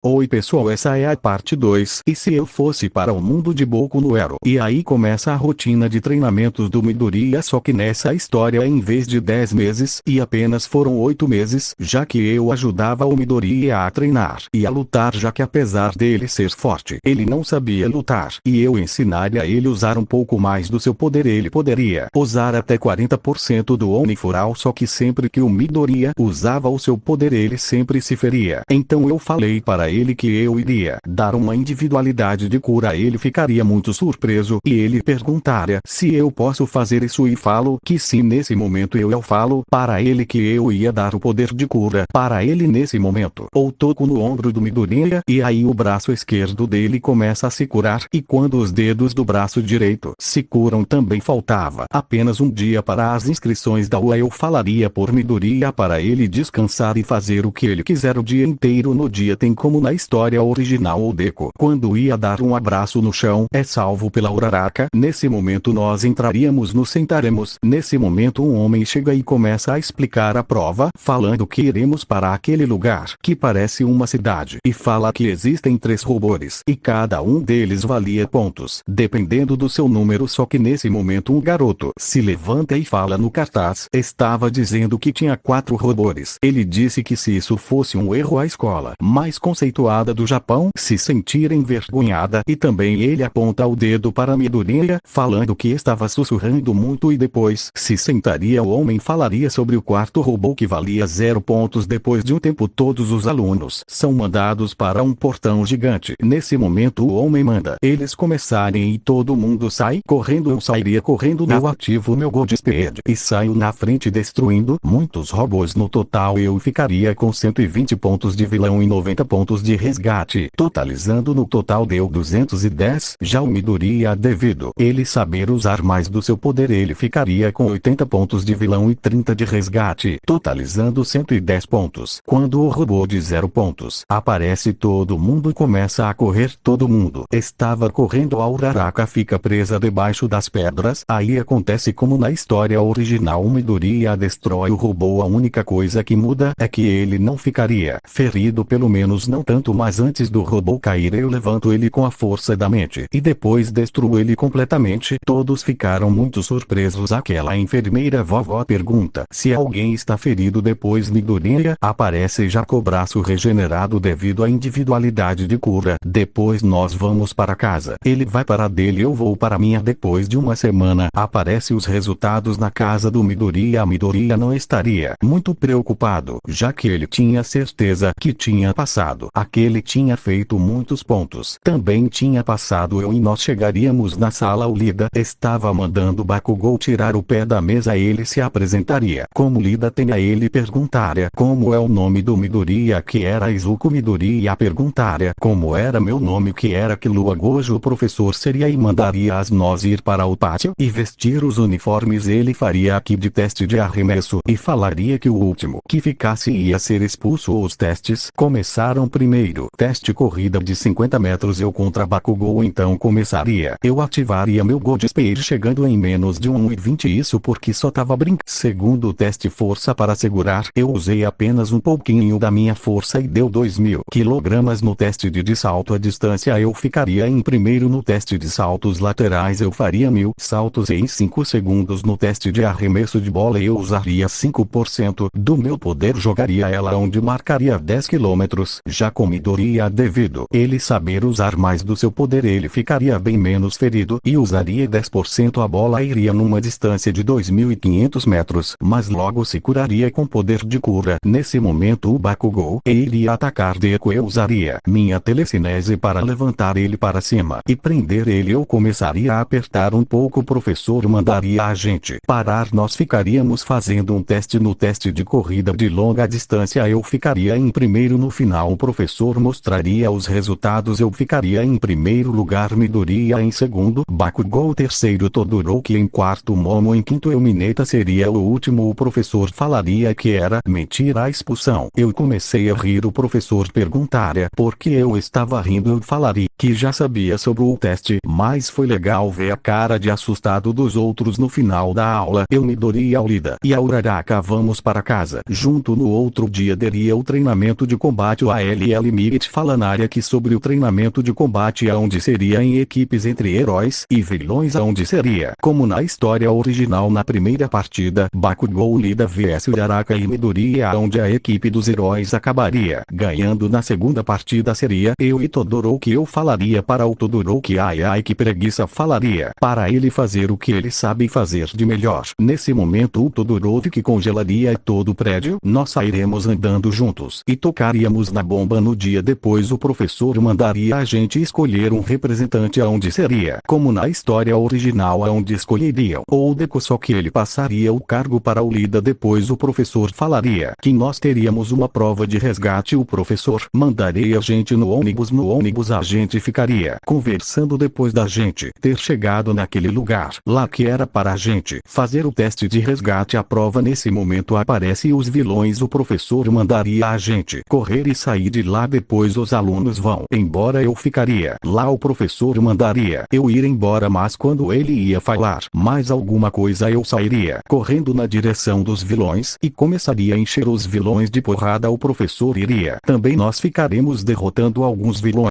Oi pessoal, essa é a parte 2. E se eu fosse para o mundo de Boku no Hero? E aí começa a rotina de treinamentos do Midoriya, só que nessa história em vez de 10 meses, e apenas foram 8 meses, já que eu ajudava o Midoriya a treinar e a lutar, já que apesar dele ser forte, ele não sabia lutar, e eu ensinaria ele a usar um pouco mais do seu poder. Ele poderia usar até 40% do Oni Fural, só que sempre que o Midoriya usava o seu poder ele sempre se feria. Então eu falei para ele que eu iria dar uma individualidade de cura. Ele ficaria muito surpreso e ele perguntaria se eu posso fazer isso, e falo que sim. Nesse momento eu falo para ele que eu ia dar o poder de cura para ele nesse momento. Ou toco no ombro do Midoriya e aí o braço esquerdo dele começa a se curar, e quando os dedos do braço direito se curam também faltava apenas um dia para as inscrições da UA. Eu falaria por Midoriya para ele descansar e fazer o que ele quiser o dia inteiro. No dia tem como na história original o Deku, quando ia dar um abraço no chão, é salvo pela Uraraka. Nesse momento nós entraríamos, nos sentaremos. Nesse momento um homem chega e começa a explicar a prova, falando que iremos para aquele lugar que parece uma cidade, e fala que existem 3 robôs e cada um deles valia pontos, dependendo do seu número. Só que nesse momento um garoto se levanta e fala no cartaz, estava dizendo que tinha 4 robôs. Ele disse que se isso fosse um erro, a escola mais conceituada do Japão se sentir envergonhada, e também ele aponta o dedo para Midoriya, falando que estava sussurrando muito, e depois se sentaria. O homem falaria sobre o 4º robô que valia 0 pontos. Depois de um tempo todos os alunos são mandados para um portão gigante. Nesse momento o homem manda eles começarem e todo mundo sai correndo. Eu sairia correndo, eu ativo meu God Speed e saio na frente destruindo muitos robôs. No total eu ficaria com 120 pontos de vilão e 90 pontos de resgate, totalizando no total deu 210. Já o Midoriya, devido ele saber usar mais do seu poder, ele ficaria com 80 pontos de vilão e 30 de resgate, totalizando 110 pontos. Quando o robô de 0 pontos aparece, todo mundo começa a correr. Todo mundo estava correndo, a Uraraka fica presa debaixo das pedras. Aí acontece como na história original, o Midoriya destrói o robô. A única coisa que muda é que ele não ficaria ferido, pelo menos não tanto, mas antes do robô cair eu levanto ele com a força da mente e depois destruo ele completamente. Todos ficaram muito surpresos. Aquela enfermeira vovó pergunta se alguém está ferido. Depois Midoriya aparece já com o braço regenerado devido à individualidade de cura. Depois nós vamos para casa, ele vai para a dele, eu vou para a minha. Depois de uma semana aparece os resultados na casa do Midoriya. Midoriya não estaria muito preocupado, já que ele tinha certeza que tinha passado. Aquele tinha feito muitos pontos, também tinha passado eu, e nós chegaríamos na sala. O Lida estava mandando Bakugou tirar o pé da mesa. Ele se apresentaria como Lida Tenha. Ele perguntaria como é o nome do Midoriya, que era Izuku. Midoriya perguntaria como era meu nome, que era Killua Gojo. O professor seria e mandaria as nós ir para o pátio e vestir os uniformes. Ele faria aqui de teste de arremesso e falaria que o último que ficasse ia ser expulso. Os testes começaram primeiro. Teste corrida de 50 metros eu contra Bakugou. Então começaria, eu ativaria meu God Speed chegando em menos de 1,20, isso porque só tava brincando. Segundo teste força para segurar, eu usei apenas um pouquinho da minha força e deu 2.000 kg. No teste de salto à distância eu ficaria em primeiro. No teste de saltos laterais eu faria 1000 saltos em 5 segundos. No teste de arremesso de bola eu usaria 5% do meu poder, jogaria ela onde marcaria 10 km. Já com Midoriya, devido ele saber usar mais do seu poder, ele ficaria bem menos ferido e usaria 10%. A bola iria numa distância de 2.500 metros, mas logo se curaria com poder de cura. Nesse momento o Bakugou iria atacar Deku. Eu usaria minha telecinese para levantar ele para cima e prender ele. Eu começaria a apertar um pouco. O professor mandaria a gente parar. Nós ficaríamos fazendo um teste. No teste de corrida de longa distância eu ficaria em primeiro. No final o professor mostraria os resultados. Eu ficaria em primeiro lugar, Midoriya em segundo, Bakugou terceiro, Todoroki em quarto, Momo em quinto. Eu Mineta seria o último. O professor falaria que era mentira a expulsão. Eu comecei a rir. O professor perguntaria por que eu estava rindo. Eu falaria que já sabia sobre o teste, mas foi legal ver a cara de assustado dos outros. No final da aula eu, Midoriya, Lida e a Uraraka vamos para casa junto. No outro dia daria o treinamento de combate. A e Limite falaria que sobre o treinamento de combate aonde seria em equipes entre heróis e vilões aonde seria como na história original na primeira partida Bakugou Lida vs Uraraka e Midoriya aonde a equipe dos heróis acabaria ganhando. Na segunda partida seria eu e Todoroki. Eu falaria para o Todoroki ai ai que preguiça, falaria para ele fazer o que ele sabe fazer de melhor. Nesse momento o Todoroki congelaria todo o prédio, nós sairemos andando juntos e tocaríamos na bomba. No dia depois o professor mandaria a gente escolher um representante aonde seria como na história original aonde escolheriam ou Deku, só que ele passaria o cargo para o Lida. Depois o professor falaria que nós teríamos uma prova de resgate. O professor mandaria a gente no ônibus. No ônibus a gente ficaria conversando depois da gente ter chegado naquele lugar lá que era para a gente fazer o teste de resgate. A prova nesse momento aparece os vilões. O professor mandaria a gente correr e sair de lá. Depois os alunos vão embora. Eu ficaria lá. O professor mandaria eu ir embora, mas quando ele ia falar mais alguma coisa eu sairia correndo na direção dos vilões e começaria a encher os vilões de porrada. O professor iria também. Nós ficaremos derrotando alguns vilões.